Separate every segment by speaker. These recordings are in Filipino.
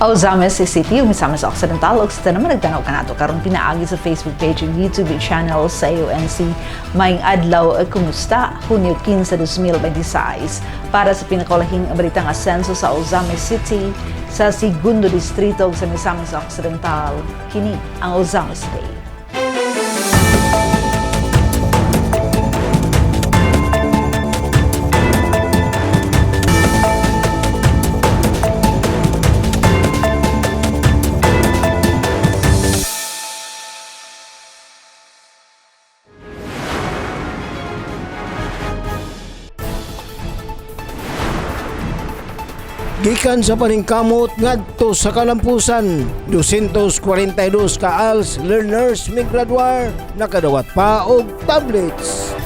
Speaker 1: Ozames City, Misamis Occidental, ug sa naman nagtanaw ka nato karon pinaagi sa Facebook page ug YouTube channel sa UNC. Maayong adlaw, kumusta? Hunyo 15, 2026 para sa pinakalahing balitang asenso sa Ozames City sa segundo distrito sa Misamis Occidental. Kini ang Ozames Day.
Speaker 2: Gikan sa paningkamot ngadto sa kalampusan, 242 ka ALS learners migraduar nakadawat pa og tablets.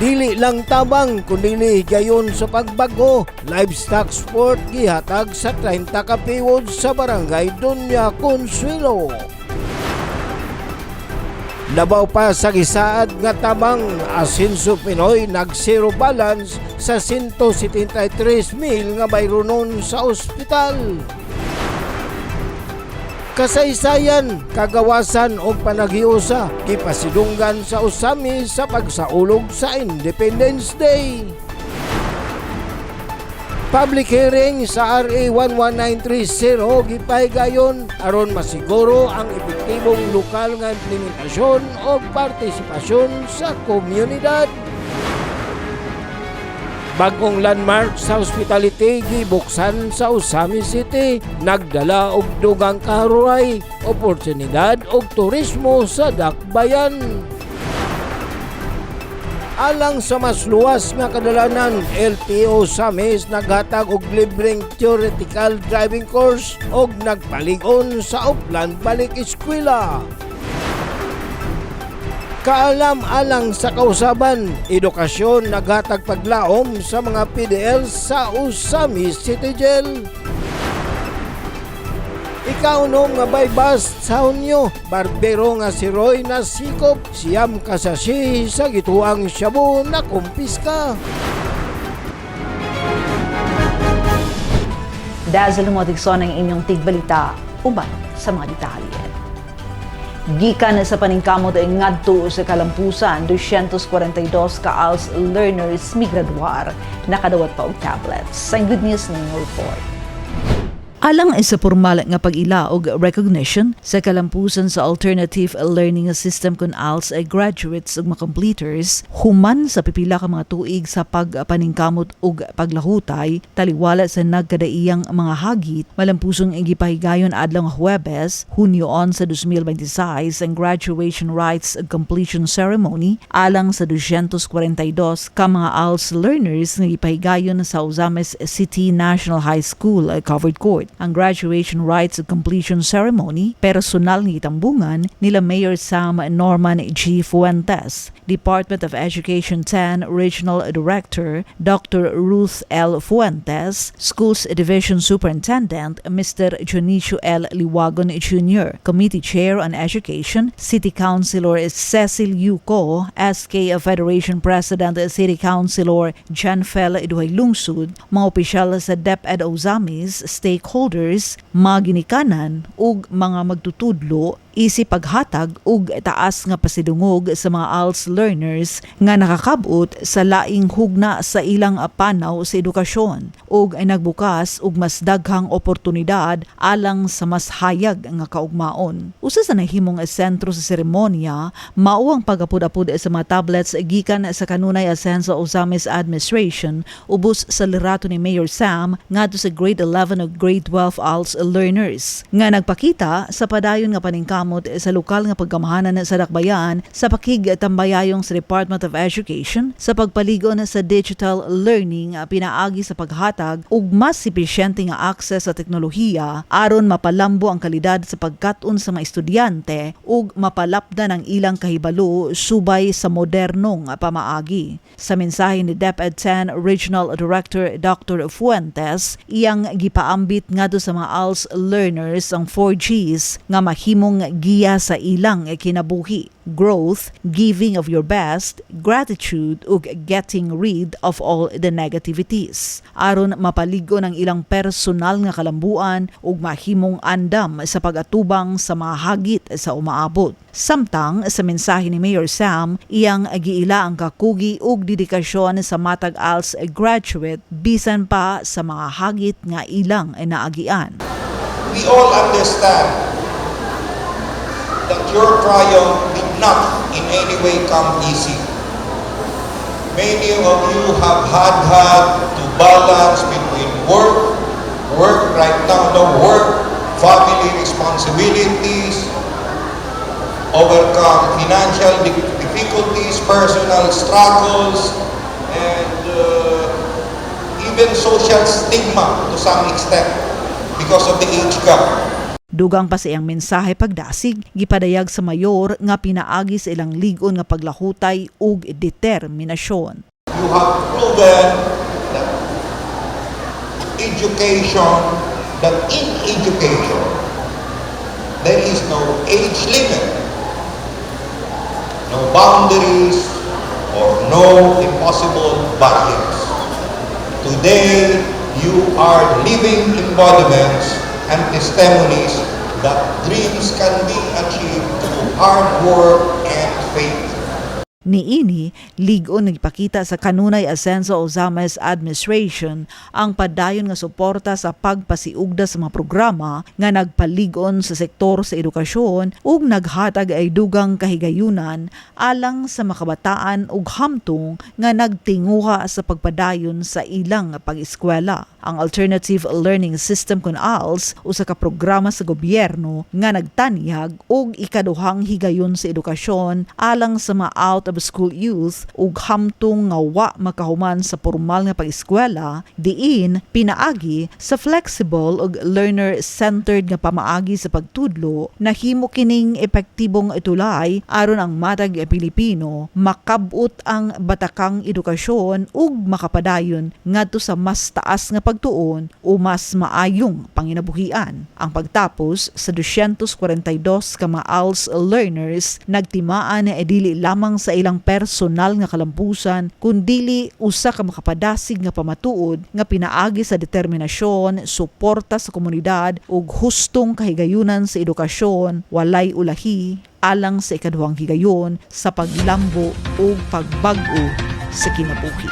Speaker 2: Dili lang tabang kundi gayon sa pagbago, livestock sport gihatag sa 30 ka piwod sa barangay Doña Consuelo. Labaw pa sa gisaad nga tabang, Asenso Pinoy nag-zero balance sa 173,000 nga bayronon sa ospital. Kasaysayan, kagawasan o panaghiusa gipasidunggan sa usami sa pagsaulog sa Independence Day. Public hearing sa RA 11930 gipahigayon aron masiguro ang epektibong lokal nga implementasyon o partisipasyon sa komunidad. Bagong landmark sa hospitality gibuksan sa Ozames City, nagdala og dugang kahuray, oportunidad og turismo sa Dakbayan. Alang sa mas luwas nga kadalanan, LTO Ozames naghatag og libreng theoretical driving course og nagpalig-on sa Upland Balik Eskwela. Kaalam alang sa kausaban, edukasyon naghatag paglaom sa mga PDL sa Ozames City Jail. Ikaunom nga bypass sa Hunyo, barbero nga si Roy nasikop, siyam kasasi sa gituang Shabu na kumpiska.
Speaker 1: Dazzle mo tigson ang inyong tigbalita, uban sa mga detalye. Gikan sa paningkamot ay ngadto sa kalampusan, 242 ka ALS learners migraduar nakadawat pa og tablets. Sa good news ninyo report. Alang sa formal nga pag-ila og recognition sa kalampusan sa Alternative Learning System kun ALS ay graduates ug mga completers human sa pipila ka mga tuig sa pagpaningkamot ug paglahutay taliwala sa nagkadaiyang mga hagit malampusong gipahigayon adlaw nga Huwebes, Hunyo 11 sa 2026 ang graduation rites ug completion ceremony alang sa 242 ka mga ALS learners nga gipahigayon sa Ozames City National High School covered court. Ang graduation rites at completion ceremony, personal ng itambungan nila Mayor Sam Norman G. Fuentes, Department of Education 10 Regional Director Dr. Ruth L. Fuentes, Schools Division Superintendent Mr. Junicio L. Liwagon Jr., Committee Chair on Education, City Councilor Cecil Yuko, SK Federation President City Councilor Janfel Duhay Lungsud, mga opisyal sa DepEd Ozames, stakeholders, mga ginikanan ug mga magtutudlo isi paghatag ug taas nga pasidungog sa mga ALS learners nga nakakabot sa laing hugna sa ilang panaw sa edukasyon ug ay nagbukas og mas daghang oportunidad alang sa mas hayag nga kaugmaon. Usa sa nahimong sentro sa seremonya mao ang pagapud-apud sa mga tablets gikan sa kanunay asenso Ozames Administration ubos sa liderato ni Mayor Sam ngadto sa grade 11 ug grade 12 ALS learners nga nagpakita sa padayon nga paningkamot sa lokal nga pagkamahanan sa Dakbayan sa pakigtambayayong sa Department of Education sa pagpaligon sa digital learning pinaagi sa paghatag ug mas epesyente nga access sa teknolohiya aron mapalambo ang kalidad sa pagkat-on sa mga estudyante ug mapalapdan ang ilang kahibalo subay sa modernong pamaagi. Sa mensahe ni DepEd 10 Regional Director Dr. Fuentes, iyang gipaambit ngadto sa mga ALS learners ang 4Gs nga mahimong giya sa ilang kinabuhi: growth, giving of your best, gratitude ug getting rid of all the negativities, aron mapaligon ang ilang personal nga kalambuan ug mahimong andam sa pag-atubang sa mga hagit sa umaabot. Samtang sa mensahe ni Mayor Sam, iyang giila ang kakugi ug dedikasyon sa matag ALS graduate bisan pa sa mga hagit nga ilang naagian.
Speaker 3: We all understand that your triumph did not in any way come easy. Many of you have had to balance between work right now, family responsibilities, overcome financial difficulties, personal struggles, and even social stigma to some extent because of the age gap.
Speaker 1: Dugang pa sa iyang mensahe pagdasig, gipadayag sa mayor nga pinaagi sa ilang ligon nga paglahutay ug determinasyon.
Speaker 3: You have proven that in education, there is no age limit, no boundaries, or no impossible barriers. Today, you are living embodiments and testimonies that dreams can be achieved through hard work and faith.
Speaker 1: Niini, ligon nagpakita sa kanunay Asenso Ozames administration ang padayon nga suporta sa pagpasiugda sa mga programa nga nagpaligon sa sektor sa edukasyon ug naghatag ay dugang kahigayunan alang sa makabataan ug hamtong nga nagtinguha sa pagpadayon sa ilang pag-eskwela. Ang Alternative Learning System kun ALS usa ka programa sa gobyerno nga nagtaniyag og ikaduhang higayon sa edukasyon alang sa mga out of school youth ug hamtong nga wa makahuman sa formal nga pag-eskwela, diin pinaagi sa flexible ug learner-centered nga pamaagi sa pagtudlo nahimo kining epektibong itulay aron ang matag Pilipino makabut ang batakang edukasyon ug makapadayon ngadto sa mas taas nga pagtuon o mas maayong panginabuhian. Ang pagtapos sa 242 ka mga ALS learners nagtimaan na dili lamang sa ilang personal nga kalampusan kundili usa ka makapadasig nga pamatuod nga pinaagi sa determinasyon, suporta sa komunidad ug hustong kahigayunan sa edukasyon, walay ulahi alang sa ikaduhang higayon sa paglambo o pagbag-o sa kinabuhi.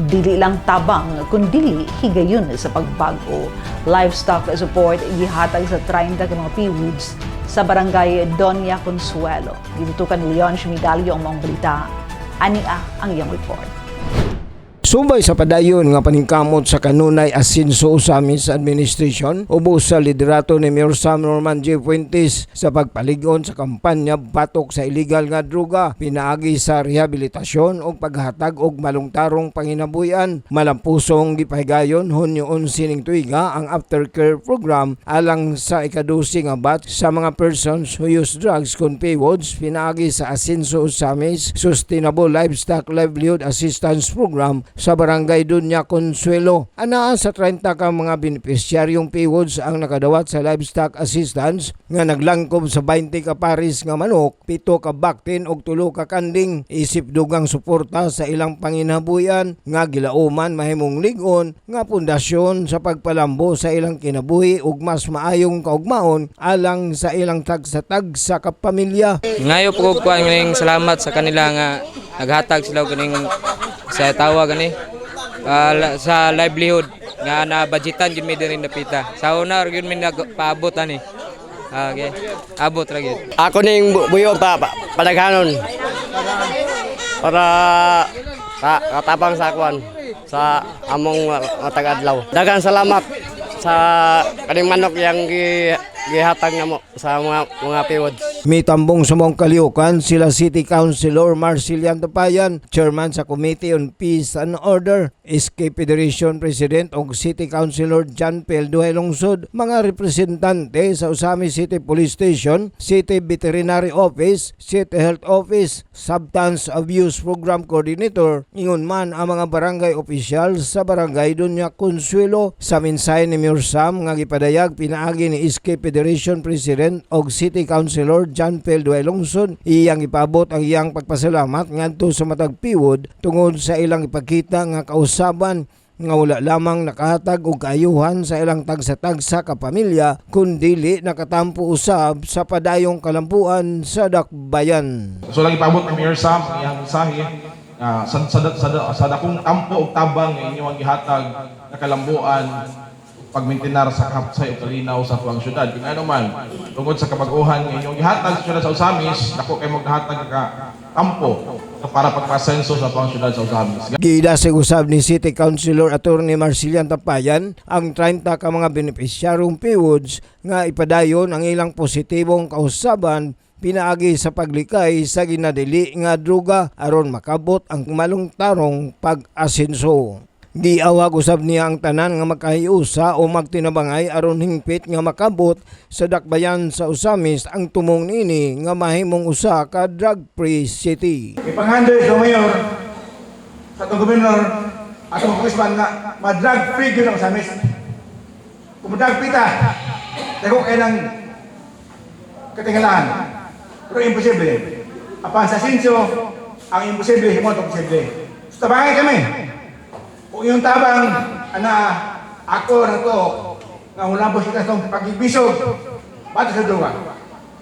Speaker 1: Dili lang tabang kundi higayon sa pagbago. Livestock support gihatag sa 30 ka mga PWDs sa barangay Doña Consuelo. Ginutukan ni Leon Schmidalio ang mga balita. Ania ang iyang report.
Speaker 2: Subay sa padayon nga paningkamot sa kanunay Asenso Ozames administration ubos sa liderato ni Mayor Sam Norman J. Fuentes sa pagpaligon sa kampanya batok sa illegal nga droga, pinaagi sa rehabilitasyon o paghatag og malungtarong panginabuyan. Malampusong gipahigayon Hunyo 11 ning tuiga ang aftercare program alang sa ikadusi nga batch sa mga persons who use drugs kun PWDs, pinaagi sa Asenso Ozames Sustainable Livestock Livelihood Assistance Program sa barangay Doña Consuelo. Anaa sa 30 ka mga benepisyaryong PWDs ang nakadawat sa livestock assistance nga naglangkob sa 20 ka paris nga manok, 7 ka baktin ug 3 ka kanding. Isip dugang suporta sa ilang panginabuyan nga gilauman mahimong ligon nga pundasyon sa pagpalambo sa ilang kinabuhi ug mas maayong kaugmaon alang sa ilang tag-sa-tag sa kapamilya.
Speaker 4: Ngayo po ko ang salamat sa kanila nga naghatag sila kaning sa tawa gani sa livelihood nga na budgetan jud mi diri napita. Sa una gyud mi nagpaabot ani. Okay. Abot ra gyud.
Speaker 5: Ako ning buyo padaghanon para katapang sa akwan sa among matag-adlaw. Daghang salamat sa kaning manok yang gihatag namo sa mga PWDs.
Speaker 2: Mitambong sa mong kaliukan sila City Councilor Marcelian Tapayan, Chairman sa Committee on Peace and Order, SK Federation President o City Councilor John Pel Duhay Lungsod, mga representante sa Usami City Police Station, City Veterinary Office, City Health Office, Substance Abuse Program Coordinator, ingon man ang mga barangay opisyal sa Barangay Doña Consuelo. Sa mensahe ni Mayor Sam nga gipadayag pinaagi ni SK Federation President o City Councilor John Pel Duhay Lungsod, iyang ipabot ang iyang pagpasalamat ngadto sa matag piwod tungod sa ilang ipakita nga kausaban nga wala lamang nakahatag og kaayuhan sa ilang tagsa-tagsa ka pamilya kundili nakatampo usab sa padayong kalampuan sa dakbayan.
Speaker 6: So lang ipabot ni Mayor Sam ang iyang mensahe sa dakong tampo ug tabang nga inyong gihatag na kalambuan pagmintinar sa kapsay o kalinaw sa tuwang syudad. Kung ano man, tungkol sa kabag-uhan ng inyong ihatag sa syudad sa Usamis, dako kayo maghatag ka tampo para pagpasenso sa tuwang syudad sa Usamis.
Speaker 2: Gidasig usab ni City Councilor Attorney Marcelian Tapayan ang 30 ka mga benepisyarong PWODs nga ipadayon ang ilang positibong kausaban pinaagi sa paglikay sa ginadili nga droga aron makabot ang malungtarong pag-asenso. Giawag usab niya ang tanan nga makahiusa o magtinabangay aron hingpit nga makabot sa dakbayan sa Usamis ang tumong nini nga mahimong usa ka drug-free city.
Speaker 7: Ipanghandoy sa mayor, sa itong gobernador, at mga congressman nga ma-drug-free yun ang Usamis. Kung ma-drug-free ta, tayo kayo ng katingalahan. Pero imposible. Apan sa sinso, ang imposible, himot ang posible. So tabangay kami. Kung yung tabang, ako na to, nga hulabos kita itong pag-ibisog, bato sa duwa.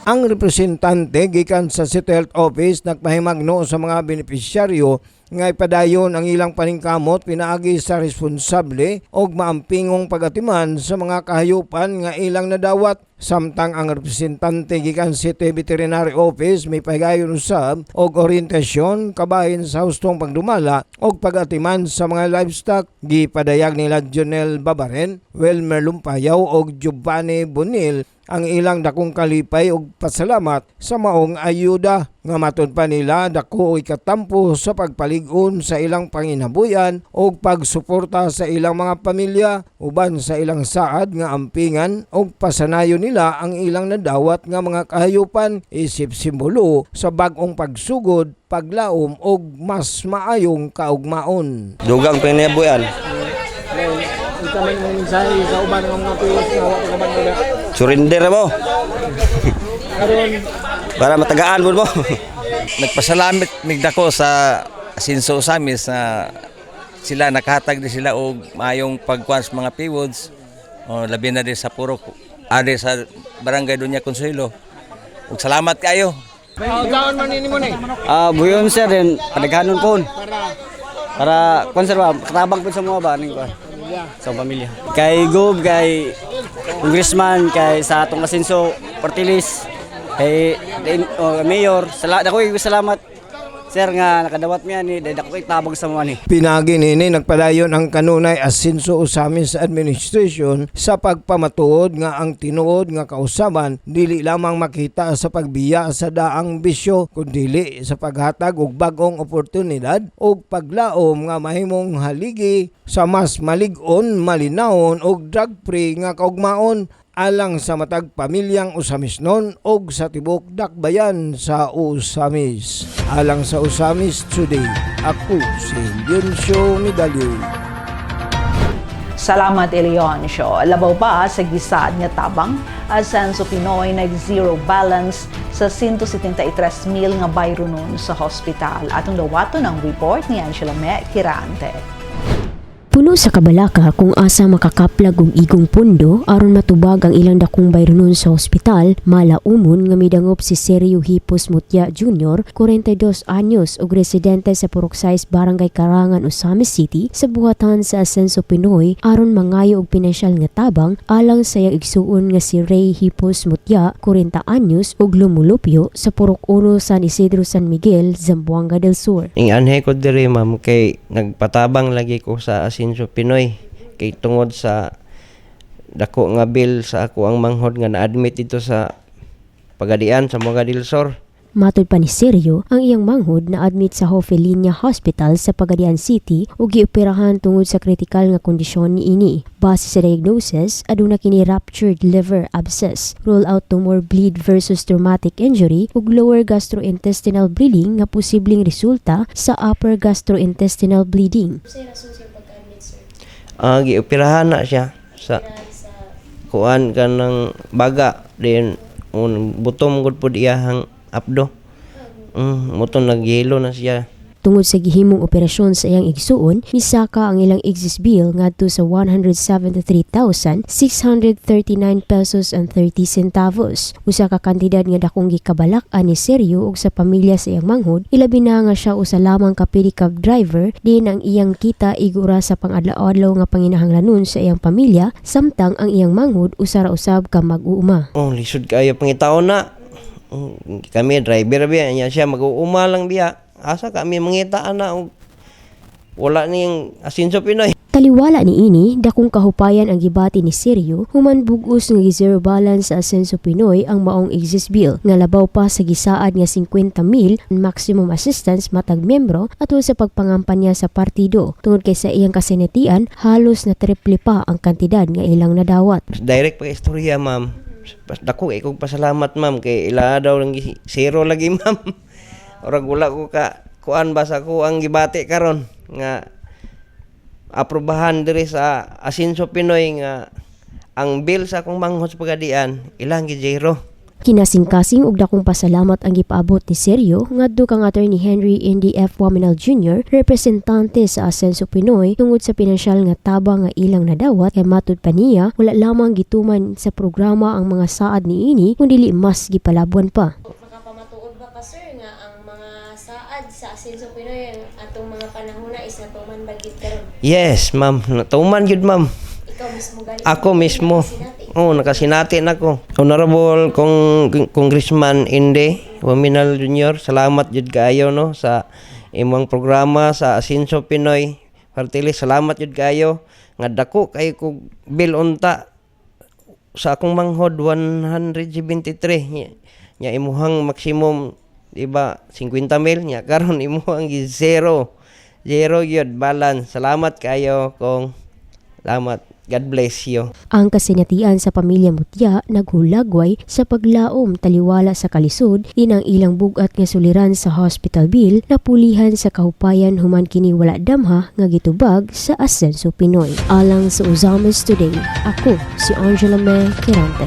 Speaker 2: Ang representante gikan sa City Health Office nagpahimagno sa mga benepisyaryo nga ipadayon ang ilang paningkamot pinaagi sa responsable og maampingong pagatiman sa mga kahayupan nga ilang nadawat. Samtang ang representante gikan City Veterinary Office may pahigayon usab og orientasyon kabahin sa hustong pagdumala og pagatiman sa mga livestock. Gipadayag nila Jonel Babaren, Welmer Lumpayaw og Giovanni Bonil ang ilang dakong kalipay og pasalamat sa maong ayuda nga matud pa nila dako ikatampo sa pagpalig-on sa ilang panginabuyan og pagsuporta sa ilang mga pamilya uban sa ilang saad nga ampingan og pasanayon nila ang ilang nadawat nga mga kahayupan isip simbolo sa bag-ong pagsugod, paglaom og mas maayong kaugmaon.
Speaker 5: Dugang pinabuyan. Surrender mo. Para matagaan mo.
Speaker 8: Nagpasalamat nigdako sa Asenso Usamis na sila nakahatag din sila og maayong pagkuan sa mga PWODs. Labi na din sa purok ade sa Barangay Doña Consuelo. Ug salamat kayo.
Speaker 5: Buyon sir din padaghanon po. Para konserba katabang po sa mga ba ning kuan. Sa pamilya. Kay Gob, kay Congressman, kay sa atong Asenso Party List, kay Mayor, salamat sir nga nakadawat miya ni dako kay tabang sa mga ni.
Speaker 2: Pinagi nini nagpadayon ang kanunay Asenso Usamis Administration sa pagpamatuod nga ang tinuod nga kausaban dili lamang makita sa pagbiya sa daang bisyo kundi sa paghatag og bag-ong oportunidad og paglaom nga mahimong haligi sa mas malig-on, malinawon og drug-free nga kaugmaon alang sa matag pamilyang Usamisnon og sa tibok dakbayan sa Usamis. Alang sa Usamis Today, ako si Leoncio Medalyo.
Speaker 1: Salamat Leoncio. Labaw pa sa gisad nga tabang, Asenso Pinoy nag-zero balance sa 173,000 nga bayro nun sa hospital. Atong lawato ng report ni Angela Kirante.
Speaker 9: Puno sa kabalaka kung asa makakaplag og igong pundo aron matubag ang ilang dakong bayronon sa ospital, malaumon nga midangop si Sergio Hipos Mutya Jr., 42 anyos ug residente sa Purok 6 Barangay Karangan, Usamis City sa buhatan sa Asenso Pinoy aron mangayo og pinansyal nga tabang alang sa iyang igsuon nga si Ray Hipos Mutya, 40 anyos ug lumulupyo sa Purok 1 San Isidro San Miguel, Zamboanga del Sur.
Speaker 10: Ing anhe ko diri ma'am kay nagpatabang lagi ko sa Asenso Pinoy kay tungod sa dako nga bill sa ako ang manghod nga na-admit dito sa Pagadian sa Moga del Sur.
Speaker 9: Matod pa ni Sergio, ang iyang manghod na admit sa Jofelinia Hospital sa Pagadian City ug gioperahan tungod sa kritikal nga kondisyon niini. Base sa diagnosis, aduna kini ruptured liver abscess, rule out tumor bleed versus traumatic injury ug lower gastrointestinal bleeding nga posibleng resulta sa upper gastrointestinal bleeding.
Speaker 10: Gioperahan na siya sa kuan kanang baga din butom gud pud iyahang abdo. Muton nagyelo na siya.
Speaker 9: Tungod sa gihimong operasyon sa iyang igsuon, misaka ang ilang exis bill ngadto sa 173,639 pesos and 30 centavos. Usa ka kantidad nga dakong gikabalak-an ni Sergio ug sa pamilya sa iyang manghod, ilabi na nga siya usa lamang ka pedicab driver, din ang iyang kita igura sa pangadlaw-adlaw nga panginahanglanon sa iyang pamilya, samtang ang iyang manghod usa ra usab ka mag-uuma.
Speaker 10: Lisod kayo pangitaon na. Kami driver biya niya siya mag-uuma lang biya. Asa kami mangitaan na wala niyang Asinso Pinoy.
Speaker 9: Taliwala ni ini, dakong kahupayan ang gibati ni Sergio, human bugos nga zero balance sa Asenso Pinoy ang maong exist bill, nga labaw pa sa gisaad nga 50,000 maximum assistance matag membro atol sa pagpangampanya sa partido. Tungod kay sa iyang kasinatian, halos na triple pa ang kantidad nga ilang nadawat.
Speaker 10: Direct pa istorya, ma'am. Dako kog pasalamat, ma'am, kay ila daw lang zero lagi, ma'am. Orag wala ko ka kuan ba sa ko ang gibati karon nga aprobahan diri sa Asenso Pinoy nga ang bill sa akong manghod sa Pagadian ilang gi zero.
Speaker 9: Kinasing-kasing ug dakong pasalamat ang gipaabot ni Sergio ngadto kang Attorney Henry Indy F. Waminal Jr., representante sa Asenso Pinoy tungod sa pinansyal nga tabang nga ilang nadawat kay matod pa niya wala lamang gituman sa programa ang mga saad niini kundi mas gipalabuan pa.
Speaker 11: Makapamatuod ba ka sir nga ang mga saad sa Asenso Pinoy ang atong mga panahona is natuman bagit karon?
Speaker 10: Yes, ma'am. Natuman gyud, ma'am.
Speaker 11: Ikaw mismo galing.
Speaker 10: Ako mismo. Nakasinati na ko. Honorable Congressman Indy Waminal Jr., salamat jud kaayo no sa imong programa sa Asenso Pinoy. Partili salamat jud kaayo nga dako kay ko bill unta sa akong manghod 173 nya imuhang maximum diba 50,000 nya karon imuhang zero gyud balance. Salamat kayo kong salamat. God bless you.
Speaker 9: Ang kasinatian sa pamilya Mutya naghulagway sa paglaom taliwala sa kalisod din ang ilang bugat nga suliran sa hospital bill na pulihan sa kahupayan human kini wala damha nga gitubag sa Asenso Pinoy. Alang sa Uzamis Today, ako si Angela May Quirante.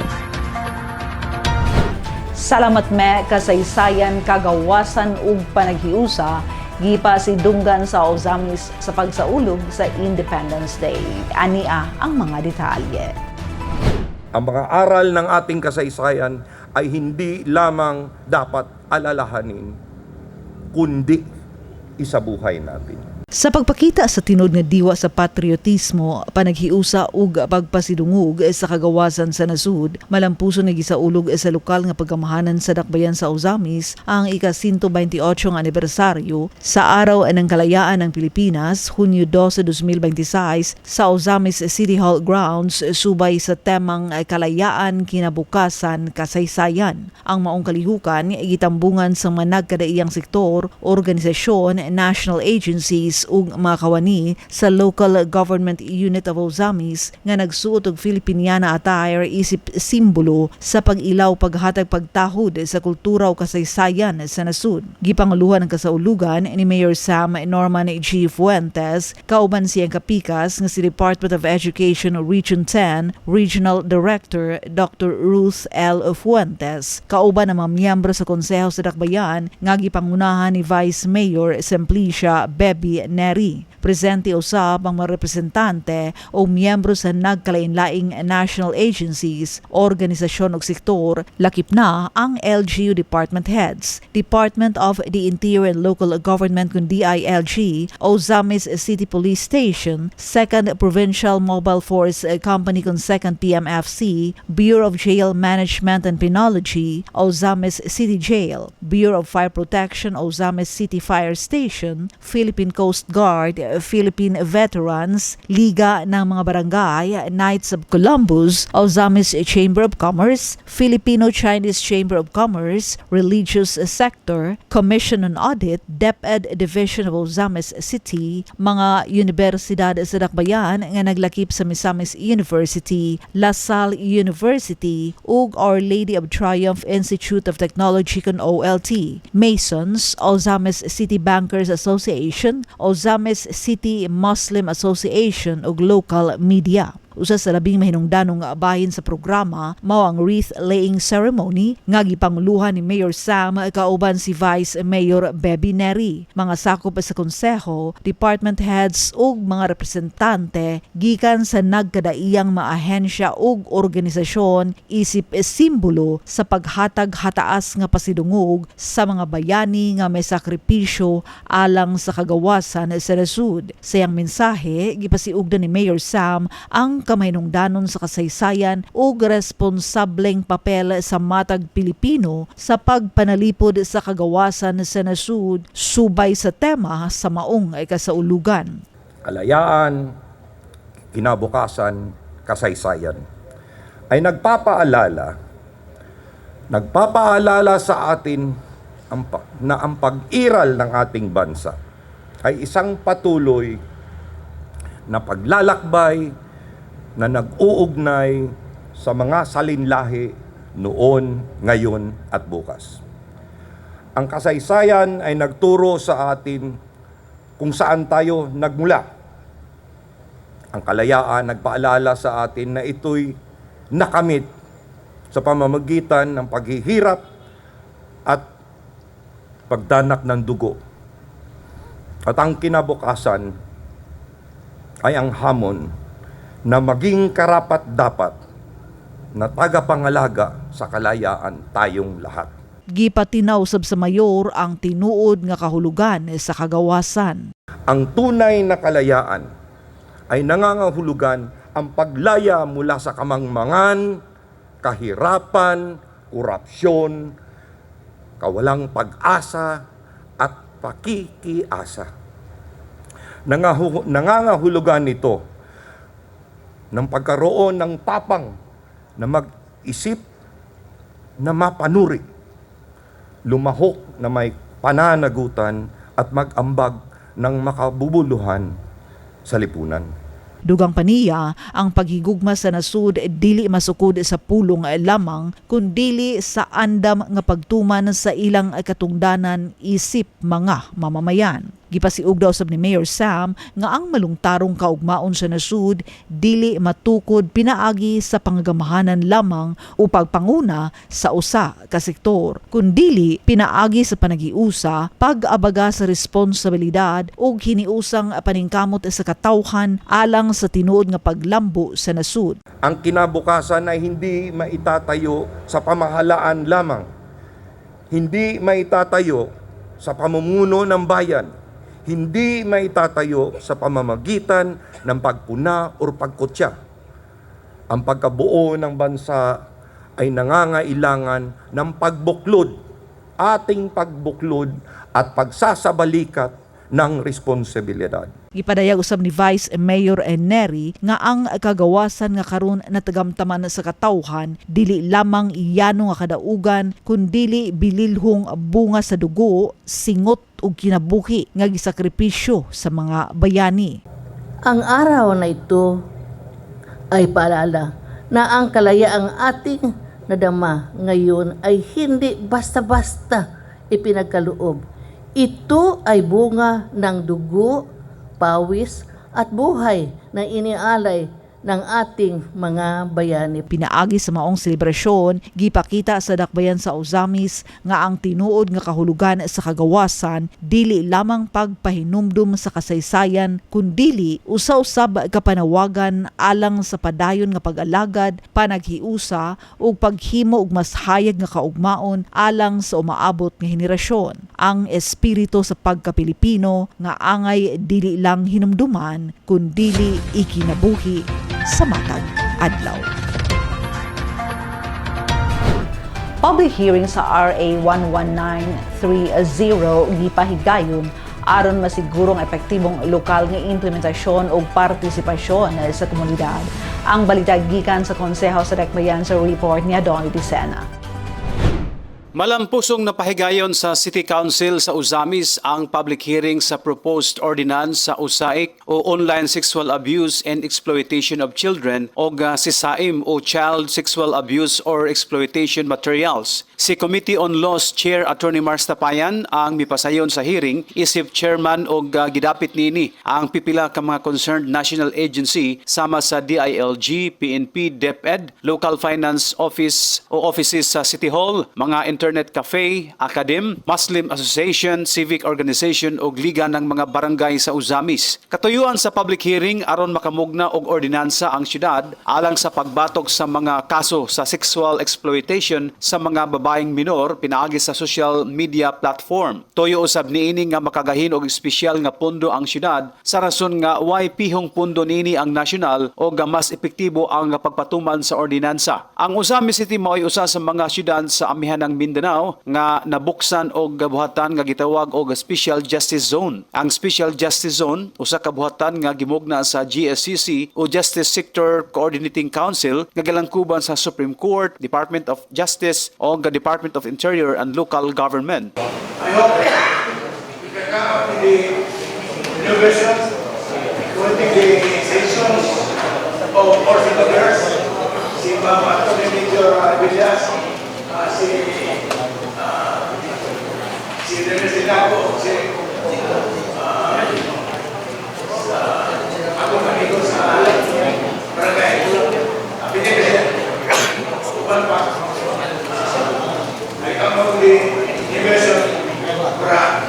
Speaker 1: Salamat me kasaysayan, kagawasan ug panaghiusa gipasidunggan sa Ozamis sa pagsaulog sa Independence Day. Ania ang mga detalye.
Speaker 12: Ang mga aral ng ating kasaysayan ay hindi lamang dapat alalahanin, kundi isabuhay natin.
Speaker 1: Sa pagpakita sa tinud nga diwa sa patriotismo, panaghiusa ug pagpasidungog sa kagawasan sa nasud, malampuso nga gisaulog sa lokal nga pagkamahanan sa dakbayan sa Ozamis ang ika-128 nga anibersaryo sa Araw ng Kalayaan ng Pilipinas, Hunyo 12, 2026 sa Ozamis City Hall grounds subay sa temang Kalayaan, Kinabukasan, Kasaysayan. Ang maong kalihukan gitambungan sa mga nagkadaiyang sektor, organisasyon, national agencies ug mga kawani sa Local Government Unit of Ozamis nga nagsuot og Filipiniana attire isip simbolo sa pag-ilaw paghatag pagtahod sa kultura o kasaysayan sa nasud. Gipanguluhan ang kasaulugan ni Mayor Sam Norman G. Fuentes kauban siyang kapikas nga si Department of Education Region 10 Regional Director Dr. Ruth L. Fuentes kauban ang mga miyembro sa konseho sa dakbayan nga gipangunahan ni Vice Mayor Simplicia Bebi Neri. Presente usab ang mga representante o miyembro sa nagkalain-laing national agencies, organisasyon ug sektor, lakip na ang LGU department heads, Department of the Interior and Local Government kung DILG, Ozamis City Police Station, 2nd Provincial Mobile Force Company kung 2nd PMFC, Bureau of Jail Management and Penology, Ozamis City Jail, Bureau of Fire Protection, Ozamis City Fire Station, Philippine Coast Coast Guard, Philippine Veterans, Liga ng mga Barangay, Knights of Columbus, Ozamis Chamber of Commerce, Filipino-Chinese Chamber of Commerce, Religious Sector, Commission on Audit, DepEd Division of Ozamis City, mga universidad sa Dakbayan nga naglakip sa Misamis University, La Salle University, ug Our Lady of Triumph Institute of Technology kon OLT, Masons, Ozamis City Bankers Association, Ozamis City Muslim Association ug local media. Usa sa labing mahinungdanong nga bahin sa programa mao ang wreath-laying ceremony nga gipanguluhan ni Mayor Sam kauban si Vice Mayor Bebby Neri. Mga sakop sa konseho, department heads ug mga representante gikan sa nagkadaiyang maahensya ug organisasyon isip simbolo sa paghatag hataas nga pasidungog sa mga bayani nga may sakripisyo alang sa kagawasan sa nasud. Sa iyang mensahe, gipasiugdan ni Mayor Sam ang kamahinungdanon sa kasaysayan ug responsableng papel sa matag Pilipino sa pagpanalipod sa kagawasan sa nasud subay sa tema sa maong kasaulugan.
Speaker 12: Kalayaan, kinabukasan, kasaysayan ay nagpapaalala sa atin na ang pag-iral ng ating bansa ay isang patuloy na paglalakbay na nag-uugnay sa mga salinlahi noon, ngayon at bukas. Ang kasaysayan ay nagturo sa atin kung saan tayo nagmula. Ang kalayaan nagpaalala sa atin na ito'y nakamit sa pamamagitan ng paghihirap at pagdanak ng dugo. At ang kinabukasan ay ang hamon na maging karapat-dapat na tagapangalaga sa kalayaan tayong lahat.
Speaker 1: Gipatinaw sab sa mayor ang tinuod nga kahulugan sa kagawasan.
Speaker 12: Ang tunay na kalayaan ay nangangahulugan ang paglaya mula sa kamangmangan, kahirapan, korupsyon, kawalang pag-asa at pakikiasa. Nangangahulugan nito ng pagkaroon ng tapang na mag-isip na mapanuri, lumahok na may pananagutan at mag-ambag ng makabubuluhan sa lipunan.
Speaker 1: Dugang paniya, ang paghigugma sa nasud dili masukod sa pulong lamang kundili sa andam nga pagtuman sa ilang katungdanan isip mga mamamayan. Gipasiug daw sab ni Mayor Sam nga ang malungtarong kaugmaon sa nasud dili matukod pinaagi sa pangagamahanan lamang o pagpanguna sa usa ka sektor, kundili pinaagi sa panagiusa, pag-abaga sa responsibilidad ug hiniusang paningkamot sa katawhan alang sa tinuod nga paglambo sa nasud.
Speaker 12: Ang kinabukasan ay hindi maitatayo sa pamahalaan lamang, hindi maitatayo sa pamumuno ng bayan, hindi maitatayo sa pamamagitan ng pagpuna o pagkutya. Ang pagkabuo ng bansa ay nangangailangan ng pagbuklod, ating pagbuklod at pagsasabalikat ng responsibilidad.
Speaker 1: Gipadayag usab ni Vice Mayor Neri nga ang kagawasan nga karon natagamtaman sa katawhan dili lamang iyano nga kadaugan kundili bililhong bunga sa dugo, singot ug kinabuhi nga gisakripisyo sa mga bayani.
Speaker 13: Ang araw na ito ay paalala na ang kalayaang ating nadama ngayon ay hindi basta-basta ipinagkaloob. Ito ay bunga ng dugo, pawis at buhay na inialay ng ating mga bayani.
Speaker 1: Pinaagi sa maong selebrasyon, gipakita sa dakbayan sa Ozamis nga ang tinuod nga kahulugan sa kagawasan dili lamang pagpahinumdum sa kasaysayan kundili usa-usab kapanawagan alang sa padayon nga pag-alagad, panaghiusa ug paghimo og mas hayag nga kaugmaon alang sa umaabot nga henerasyon. Ang espiritu sa pagka-Pilipino nga angay dili lang hinumduman kundili ikinabuhi sa matag adlaw. Public hearing sa RA 11930 gipahigayon aron masigurong epektibong lokal nga implementasyon o partisipasyon sa komunidad. Ang balita gikan sa Konseho sa Dakbayan sa report ni Donnie Dicena.
Speaker 14: Malampusong napahigayon sa City Council sa Uzamis ang public hearing sa proposed ordinance sa USAIC o Online Sexual Abuse and Exploitation of Children o SISAIM o Child Sexual Abuse or Exploitation Materials. Si Committee on Laws Chair Attorney Mars Tapayan ang mipasayon sa hearing isip chairman o gidapit nini ang pipila ka mga concerned national agency sama sa DILG, PNP, DepEd, Local Finance Office o offices sa City Hall, mga internet cafe, academ, Muslim Association, civic organization o liga ng mga barangay sa Uzamis. Katuyuan sa public hearing aron makamugna og ordinansa ang syudad alang sa pagbatok sa mga kaso sa sexual exploitation sa mga babaeng minor pinaagi sa social media platform. Toyo usab niini nga makagahin og espesyal nga pondo ang syudad sa rason nga way pihong pondo niini ang nasyonal o mas epektibo ang pagpatuman sa ordinansa. Ang Uzamis City mao'y usa sa mga syudad sa amihan ng Mindanao nga nabuksan og buhatan nga gitawag og Special Justice Zone. Ang Special Justice Zone usa ka buhatan nga gimugna sa GSCC o Justice Sector Coordinating Council nga galangkuban sa Supreme Court, Department of Justice o Department of Interior and Local Government.
Speaker 7: I hope we can come up with the innovations, putting the sections of Portugal girls, si Ma'am Anthony Major Villas, si Dennis Dinago, si ako manigo sa barangay, pinipili, upan pa, ay kamang di innovation para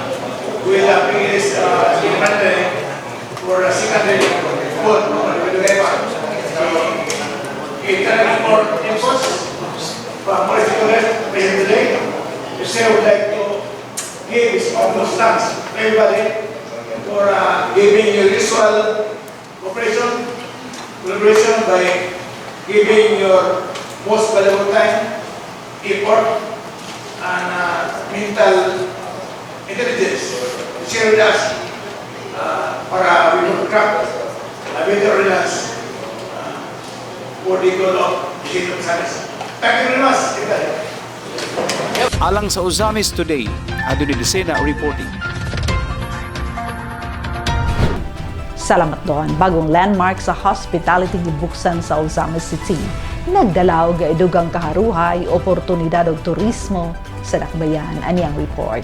Speaker 7: kuila pingis elementary or secondary school, kita import imports from particular today. I would like to give almost thanks to everybody for giving your usual collaboration by giving your most valuable time, effort, and mental intelligence to share with us para we will craft a better ordinance for the goal of the state of Uzamis. Thank you very much.
Speaker 14: Alang sa Uzamis Today, Donnie Dicena reporting.
Speaker 1: Salamat doon. Bagong landmark sa hospitality gibuksan sa Uzamis City. Nagdalaw ga dugang kaharuhay, oportunidad og turismo sa Dakbayan. Ani ang report.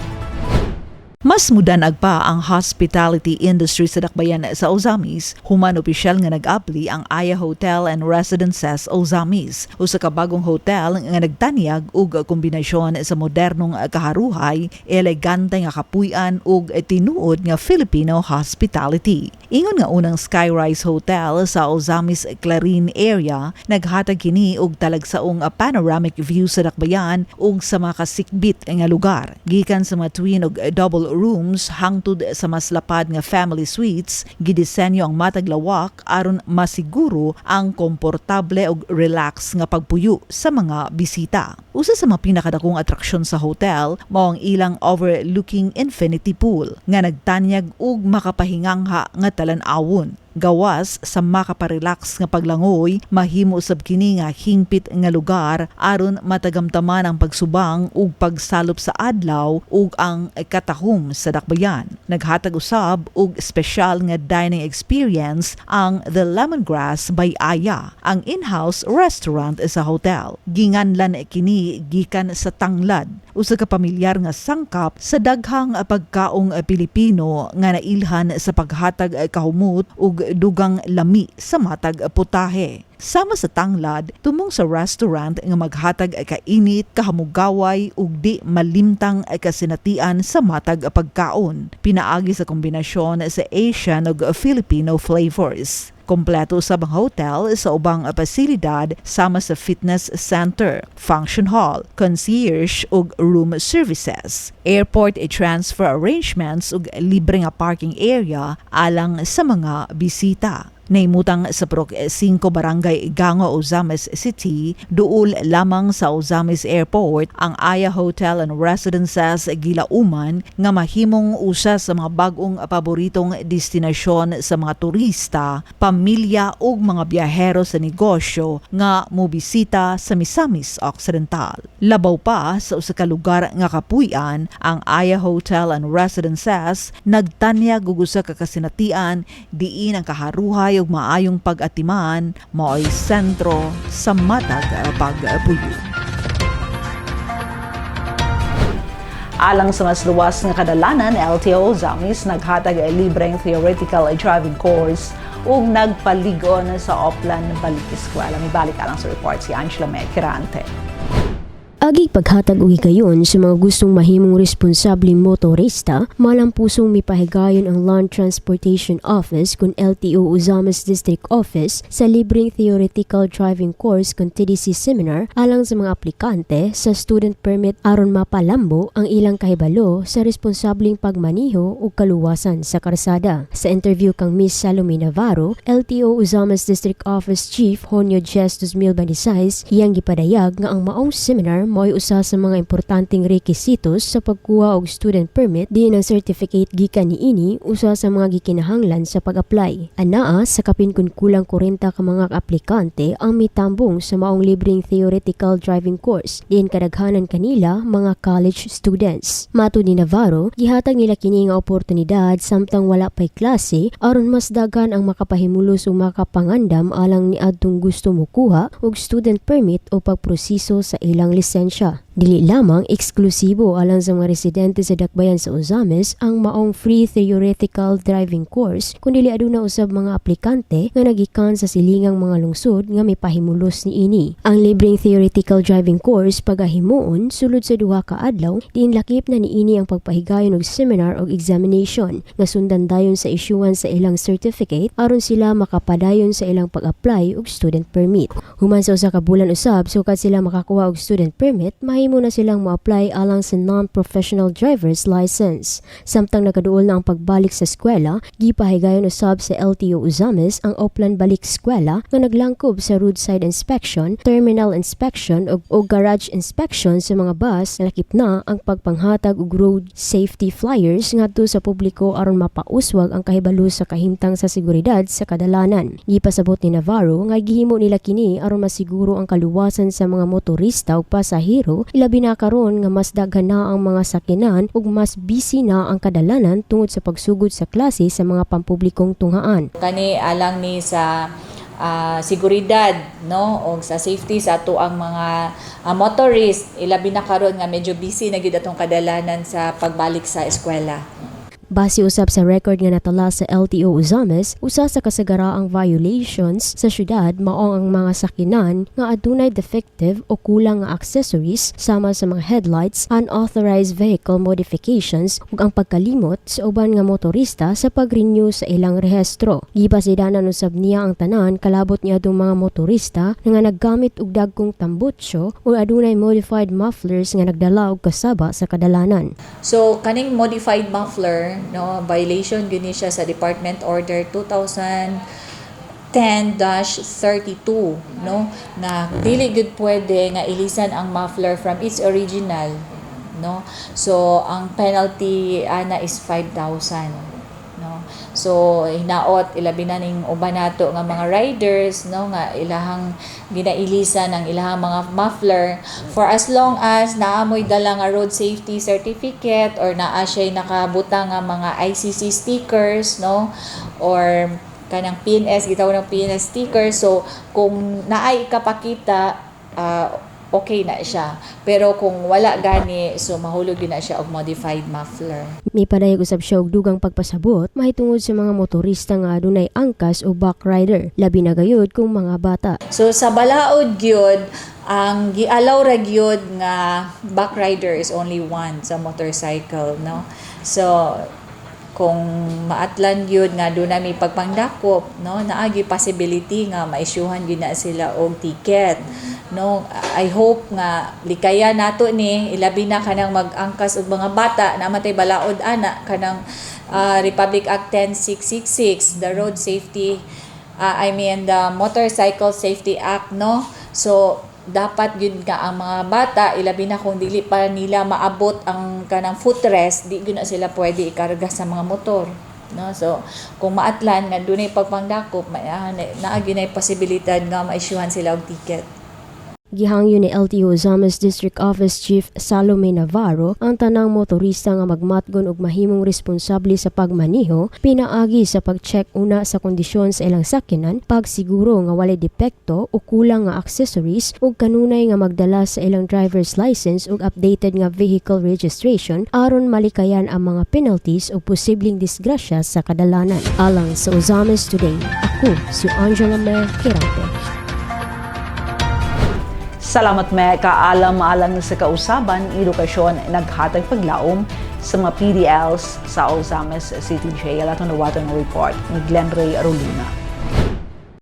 Speaker 1: Mas mudanag pa ang hospitality industry sa Dakbayan sa Uzamis. Human opisyal nga nag-apli ang Aya Hotel and Residences Uzamis. Usa ka bagong hotel nga nagtanyag og kombinasyon sa modernong kaharuhay, elegante nga kapuy-an ug tinuod nga Filipino hospitality. Ingon nga unang Skyrise Hotel sa Uzamis Clarin area, naghatag kini og talagsaong panoramic view sa Dakbayan ug sa mga kasikbit nga lugar. Gikan sa mga twin og double rooms hangtod sa mas lapad nga family suites, gidisenyo ang matag lawak aron masiguro ang komportable ug relax nga pagpuyo sa mga bisita. Usa sa mga pinakadakong atraksyon sa hotel mao ang ilang overlooking infinity pool nga nagtanyag ug makapahingangha nga talan-awon. Gawas sa makaparelax nga paglangoy, mahimo usab kini nga hingpit nga lugar aron matagamtaman ang pagsubang ug pagsalop sa adlaw ug ang katahom sa Dakbayan. Naghatag usab og espesyal nga dining experience ang The Lemongrass by Aya, ang in-house restaurant sa hotel. Ginganlan kini gikan sa tanglad, usa ka pamilyar nga sangkap sa daghang pagkaong Pilipino nga nailhan sa paghatag kahumot ug dugang lami sa matag putahe. Sama sa tanglad, tumong sa restaurant nga maghatag kainit, kahamugaway ug di malimtang kasinatian sa matag pagkaon. Pinaagi sa kombinasyon sa Asian ug Filipino flavors. Kompleto sa bang hotel sa ubang pasilidad sama sa fitness center, function hall, concierge ug room services, airport transfer arrangements ug libre nga parking area alang sa mga bisita. Naimutang sa Purok 5 Barangay Gango, Ozamis City, duol lamang sa Ozamis Airport ang Aya Hotel and Residences Gilauman nga mahimong usa sa mga bag-ong paboritong destinasyon sa mga turista, pamilya ug mga biyahero sa negosyo nga mobisita sa Misamis Occidental. Labaw pa sa usa ka lugar nga kapuy-an, ang Aya Hotel and Residences nagtanyag og usa ka kasinatian diin ang kaharuhay ug maayong pag-atiman mao'y sentro sa matag pagpuyo. Alang sa mas luwas nga kadalanan, LTO Ozamis naghatag libreng theoretical driving course ug nagpaligon sa Oplan Balik Eskwela. May balik alang sa report si Angela Mekirante.
Speaker 9: Agi paghatag og higayon sa mga gustong mahimong responsableng motorista, malang pusong mipahigayon ang Land Transportation Office kun LTO Ozamis District Office sa libreng theoretical driving course kun TDC seminar alang sa mga aplikante sa student permit aron mapalambo ang ilang kahibalo sa responsableng pagmaniho ug kaluwasan sa karsada. Sa interview kang Miss Salome Navarro, LTO Ozamis District Office Chief Honyo Jes 2026, iyang gipadayag nga ang maong seminar mo'y usa sa mga importanteng rekisitos sa pagkuha og student permit diin ang certificate gikan niini usa sa mga gikinahanglan sa pag-apply. Anaa sa kapin kun kulang 40 ka mga aplikante ang mitambong sa maong libreng theoretical driving course diin kadaghanan kanila mga college students. Matud ni Navarro, gihatag nila kini nga oportunidad samtang wala pay klase aron mas dagan ang makapahimulos o makapangandam alang niadtong gusto mokuha og student permit o pagproseso sa ilang lisensya. Dili lamang eksklusibo alang sa mga residente sa dakbayan sa Ozamis ang maong free theoretical driving course, kundi aduna usab mga aplikante nga nagikan sa silingang mga lungsod nga mipahimulos niini. Ang libreng theoretical driving course pagahimuon sulod sa duha ka adlaw, diin lakip na niini ang pagpahigayon og seminar og examination nga sundan dayon sa isyuhan sa ilang certificate aron sila makapadayon sa ilang pag-apply og student permit. Human sa usa ka bulan usab sukat sila makakuha og student permit, mahimo na silang mo-apply alang sa non-professional driver's license. Samtang nakaduol na ang pagbalik sa eskwela, gipahigayon usab sa LTO Ozamis ang Oplan Balik Eskwela nga naglangkob sa roadside inspection, terminal inspection o garage inspection sa mga bus. Lakip na ang pagpanghatag og road safety flyers ngadto sa publiko aron mapauswag ang kahibalo sa kahimtang sa seguridad sa kadalanan. Gipasabot ni Navarro nga gihimo nila kini aron masiguro ang kaluwasan sa mga motorista ug pasahero, ilabi na karon nga mas daghan na ang mga sakinan ug mas busy na ang kadalanan tungod sa pagsugod sa klase sa mga pampublikong tunghaan.
Speaker 15: Kani alang ni sa seguridad, no, o sa safety sa ato ang mga motorist, ilabi na karon nga medyo busy na gid atong kadalanan sa pagbalik sa eskwela.
Speaker 9: Base usab sa record nga natala sa LTO Ozamis, usa sa kasagaraang violations sa syudad mao ang mga sakinan nga adunay defective o kulang nga accessories sama sa mga headlights, unauthorized vehicle modifications ug ang pagkalimot sa uban nga motorista sa pag-renew sa ilang rehistro. Gipasidanan usab niya ang tanan kalabot niya adtong mga motorista nga naggamit og dagkong tambutso o adunay modified mufflers nga nagdala og kasaba sa kadalanan.
Speaker 15: So kaning modified muffler, no, violation gini siya sa Department Order 2010-32, no, na dili gud pwede nga ilisan ang muffler from its original, no. So ang penalty ana is 5,000, no. So hinaot ilabi na ning uban nato nga mga riders, no, nga ilahang ginailisan ang ilahang mga muffler for as long as naamoy dala nga road safety certificate or naa siya nakabutang nga mga ICC stickers, no, or kanang PNS, gitawag ng PNS sticker. So kung naay kapakita, okay na siya. Pero kung wala gani, so mahulog din na siya og modified muffler.
Speaker 9: May padayag usab siya og dugang pagpasabot mahitungod sa mga motorista nga adunay angkas o backrider, labi na gayud kung mga bata.
Speaker 15: So sa balaod gyud, ang gialaw ra gyud nga backrider is only one sa motorcycle, no. So kung maatlan gyud nga doon na may pagpangdakop, no, naagi possibility nga maisyuhan gyud na sila og ticket, no. I hope nga likaya nato ni ilabi na kanang mag-angkas og mga bata na matay balaod ana kanang Republic Act 10666, the road safety the Motorcycle Safety Act, no? So dapat yun nga ang mga bata, ilabi na kung dili pa nila maabot ang kanang footrest, di yun na sila pwede ikarga sa mga motor, no? So kung maatlan nga dunay pagpangdakop, naagi na posibilidad nga ma-issuehan sila og ticket.
Speaker 9: Gihangyo ni LTO Ozamis District Office Chief Salome Navarro ang tanang motorista nga magmatgon og mahimong responsable sa pagmaniho, pinaagi sa pag-check una sa kondisyon sa ilang sakyanan, pagsiguro nga walay depekto o kulang nga accessories ug kanunay nga magdala sa ilang driver's license ug updated nga vehicle registration aron malikayan ang mga penalties o posibleng disgrasya sa kadalanan. Alang sa Ozamis Today, ako si Angela Mer Quirante.
Speaker 1: Salamat me kaalam-alang sa kausaban, edukasyon naghatag paglaom sa mga PDLs sa Ozamis City Jail at nawatan ng report ni Glenn Ray Arolina.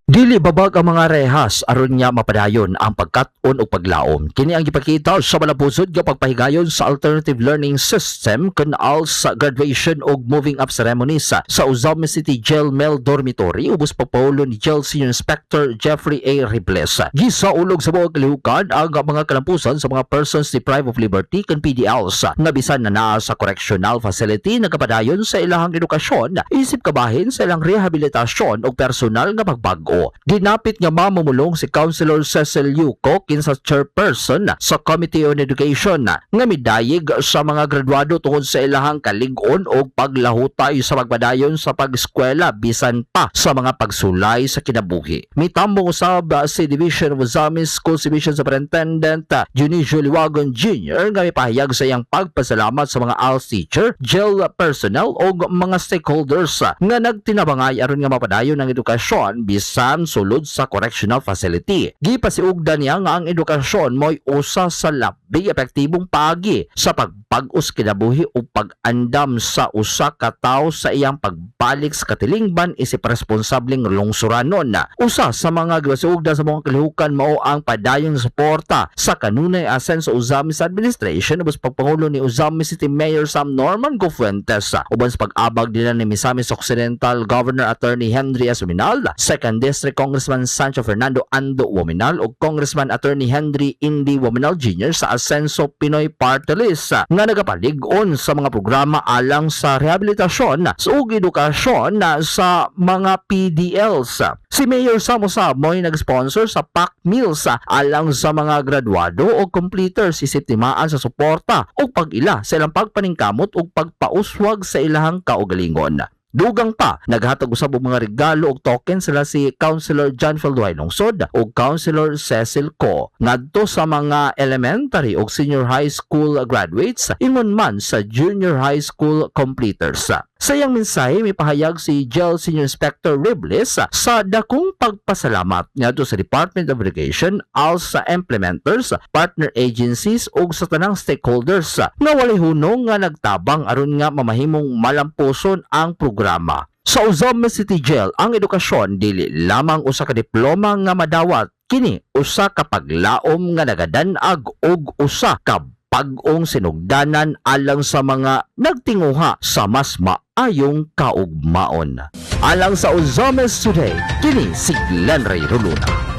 Speaker 16: Dili babag ang mga rehas aron nga mapadayon ang pagkat-on o paglaom. Kini ang gipakita sa malapusod nga pagpahigayon sa alternative learning system kunal sa graduation o moving up ceremonies sa Ozamis City Jail Male Dormitory ubos pagpaulo ni Jail Senior Inspector Jeffrey A. Ribles. Gisaulog sa buong kalihukan ang mga kalampusan sa mga persons deprived of liberty kan PDLs nga bisan na naa sa correctional facility nagapadayon sa ilahang edukasyon isip kabahin sa ilang rehabilitasyon o personal nga pagbago. Dinapit nga mamumulong si Councilor Cecil Yuko kinsa chairperson sa Committee on Education nga midayig sa mga graduado tungod sa ilahang kalig-on o paglahutay sa pagpadayon sa pag-eskwela bisan pa sa mga pagsulay sa kinabuhi. Mitambong usab si Division of Ozamis School Division Superintendent Junicio Liwagon Jr. nga mipahayag sa iyang pagpasalamat sa mga ALS teacher, jail personnel o mga stakeholders nga nagtinabangay aron nga mapadayon ang edukasyon bisan sulod sa correctional facility. Gipasiugdan niya nga ang edukasyon mo'y usa sa labing epektibong paagi sa pagpag-us kinabuhi o pag-andam sa usa ka tawo sa iyang pagbalik sa katilingban isip responsableng lungsuranon. Usa sa mga gipasiugdan sa mga kalihukan mao ang padayon suporta sa kanunay asen sa Ozamis Administration ubos pagpangulo ni Ozamis City Mayor Sam Norman Gofuentes uban sa pag-abag nila ni Misamis Occidental Governor Attorney Henry S. Uminal, Second District Congressman Sancho Fernando Ando Wominal ug Congressman Attorney Henry Indy Wominal Jr. sa Asenso Pinoy Party List nga nagapalig-on sa mga programa alang sa rehabilitasyon ug edukasyon sa mga PDLs. Si Mayor Sam Samoy nag-sponsor sa pack meals alang sa mga graduado o completers isip timaan sa suporta o pag-ila sa ilang pagpaningkamot o pagpauswag sa ilahang kaugalingon. Dugang pa, naghatag usab og mga regalo og token sila si Councilor John Felduay Lungsod o Councilor Cecil Co ngadto sa mga elementary o senior high school graduates ingon man sa junior high school completers. Sa iyang mensahe, may pahayag si Jail Senior Inspector Ribles sa dakong pagpasalamat ngadto sa Department of Education, ALS sa implementers, partner agencies ug sa tanang stakeholders nga walay hunong nga nagtabang aron nga mamahimong malampuson ang programa. Sa Ozamis City Jail, ang edukasyon dili lamang usa ka diploma nga madawat, kini usa ka paglaom nga nagadan-ag ug usa ka pag-ong sinugdanan alang sa mga nagtinguha sa mas maayong kaugmaon. Alang sa Ozamis Today, kini si Glenn Ray Roluna.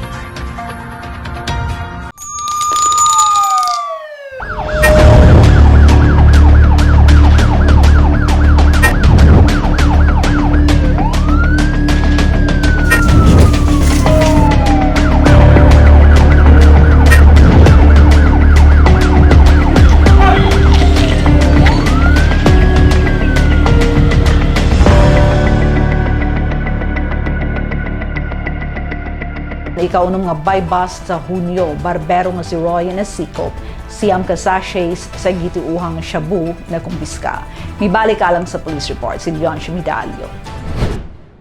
Speaker 1: Ikaunom nga bypass sa Hunyo, barbero nga si Roy Nasikop, siyam ka sachets sa gituuhang shabu na kumpiska. Mibalik alang sa police report si Leon Medalio.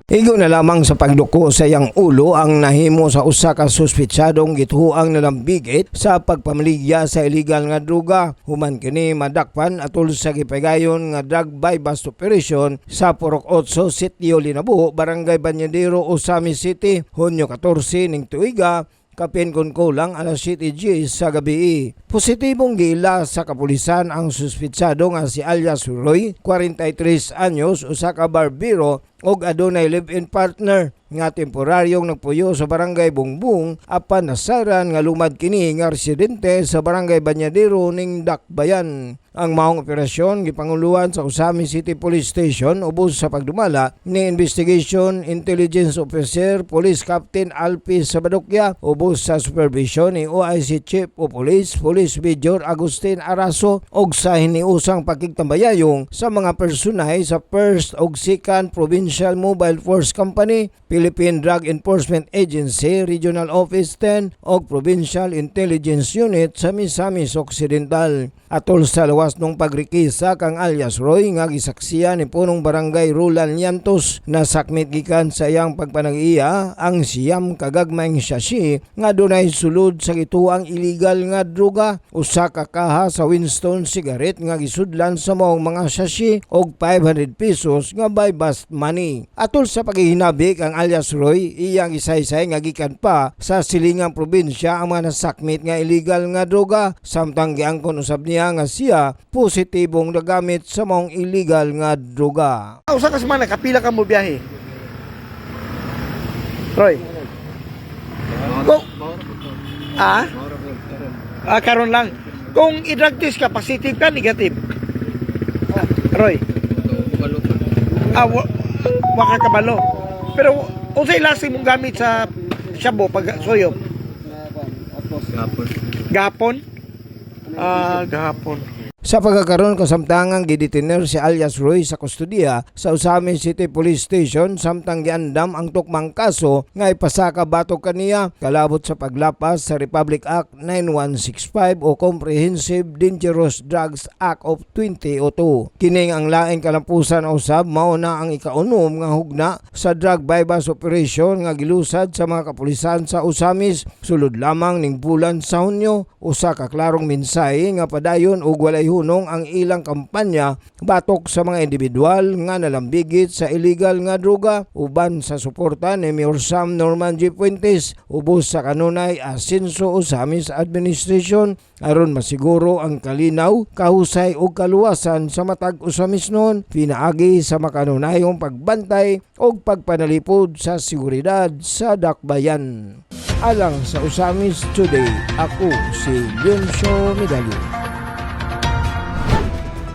Speaker 2: Igo na lamang sa pagduko sa iyang ulo ang nahimo sa usa ka suspetsadong gituhuang nalambigit sa pagpamaligya sa illegal nga droga. Human kini madakpan atol sa gipahigayon nga drug bypass operation sa Purok 8, Sitio Linabu, Barangay Banyadero, Ozamis City, Hunyo 14 ning tuiga. Kapin kon kulang alas 7:00 sa gabi. Positibong gila sa kapulisan ang suspetsado nga si alias Roy, 43 anyos, usa ka barbero og adunay live-in partner nga temporaryong nagpuyo sa barangay Bungbung apan nasaran nga lumad kini nga residente sa barangay Banyadero ning Dakbayan. Ang maong operasyon gipanguluan sa Usami City Police Station ubos sa pagdumala ni Investigation Intelligence Officer Police Captain Alpis Sabadokya ubos sa supervision ni OIC Chief o Police Major Agustin Araso og sa hiniusang pakigtambayayong sa mga personay sa 1st ug 2nd Provincial Mobile Force Company, Philippine Drug Enforcement Agency Regional Office 10 ug Provincial Intelligence Unit sa Misamis Occidental. Atol sa lawas nung pagrikisa kang alias Roy nga gisaksiyan ni punong barangay Rulan Llantos na sakmit gikan sa iyang pagpanag-iya ang siyam kagagmayng syashi nga dunay sulod sa gituang illegal nga droga, usa ka kaha sa Winston cigarette nga gisudlan sa maong mga syashi og 500 pesos nga by bust money. Atol sa paghihinabi kang alias Roy, iyang isaysay nga gikan pa sa silingang probinsya ang mga nasakmit nga illegal nga droga samtang giangkon usab niya nga siya positibong nagamit sa maong illegal nga droga.
Speaker 7: Usa ka semana kapila ka mo biyahe? Roy. Karon lang. Kung i-drug test ka, positive ka, negative? Roy. Waka kabalo. Pero unsay lasi mong gamit sa shabu pag suyop? Gahapon. Gahapon.
Speaker 2: Sa pagkakaroon kasamtangang gidetiner si alias Roy sa kustudiya sa Usami City Police Station samtang giandam ang tukmang kaso nga ipasaka batok kaniya kalabot sa paglapas sa Republic Act 9165 o Comprehensive Dangerous Drugs Act of 2002. Kining ang laing kalampusan usab mao na ang ikaunom nga hugna sa drug bypass operation nga gilusad sa mga kapulisan sa Usamis sulod lamang ning bulan sa Hunyo. Usa ka klarong mensahe nga padayon og walay hunong ang ilang kampanya batok sa mga individual nga nalambigit sa illegal nga droga uban sa suporta ni Mayor Sam Norman G. Fuentes ubos sa kanunay asenso Usamis Administration aron masiguro ang kalinaw, kahusay ug kaluwasan sa matag Usamis noon pinaagi sa makanunayong pagbantay ug pagpanalipod sa seguridad sa Dakbayan. Alang sa Usamis Today, ako si Leoncio Medallo.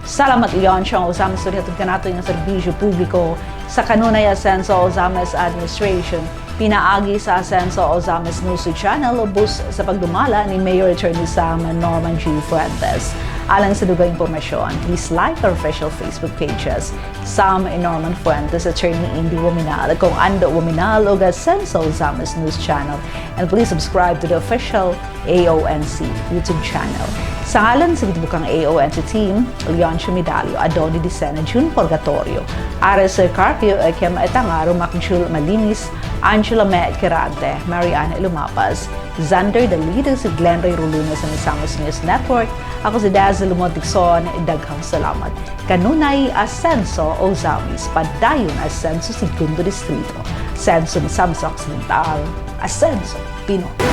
Speaker 1: Salamat iyon siyang Usamis Today hatod kanato ng serbisyo publiko sa kanunay asenso Usamis Administration. Pinaagi sa asenso Usamis News Channel ubos sa pagdumala ni Mayor Attorney Sam Norman G. Fuentes. Alang sa dugang impormasyon, please like our official Facebook pages, Sam Norman Fuentes, Attorney Indy Wominal, kung Ando Wominal o Asenso Usamis News Channel, and please subscribe to the official AONC YouTube channel. Sa ngalan sa gitbukang AONC team, Leoncio Medallo, Adoni Dicena, June Purgatorio, Ares Carpio, Kem Etangaro, Macjul Malinis, Angela Me Kirante, Mariana Lumapas, Xander Dalido, si Glenn Ray Ruluna sa Misamis News Network. Ako si Dazzle Lumotikson, daghang salamat. Kanunay Asenso Usamis, padayon Asenso Segundo Distrito, Asenso Misamis Occidental, Asenso Pinoy.